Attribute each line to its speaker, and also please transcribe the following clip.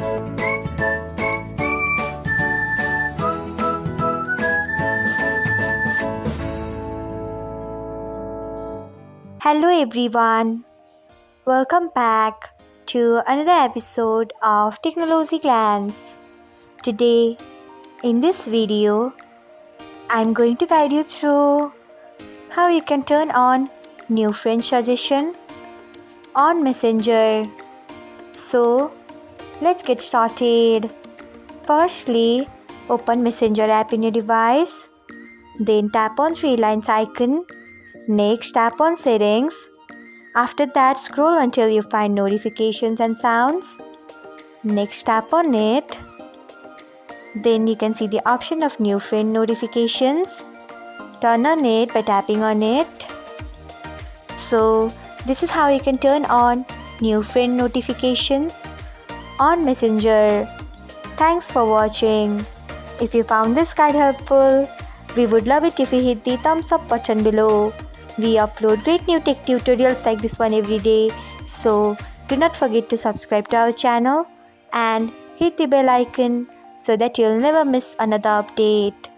Speaker 1: Hello everyone, welcome back to another episode of Technologyglance. Today, in this video, I'm going to guide you through how you can turn on new friend suggestion on Messenger. So, let's get started. Firstly, open Messenger app in your device. Then tap on three lines icon. Next, tap on settings. After that, scroll until you find notifications and sounds. Next, tap on it. Then you can see the option of new friend notifications. Turn on it by tapping on it. So, this is how you can turn on new friend notifications on Messenger. Thanks for watching. If you found this guide helpful, we would love it if you hit the thumbs up button below. We upload great new tech tutorials like this one every day, so do not forget to subscribe to our channel and hit the bell icon so that you'll never miss another update.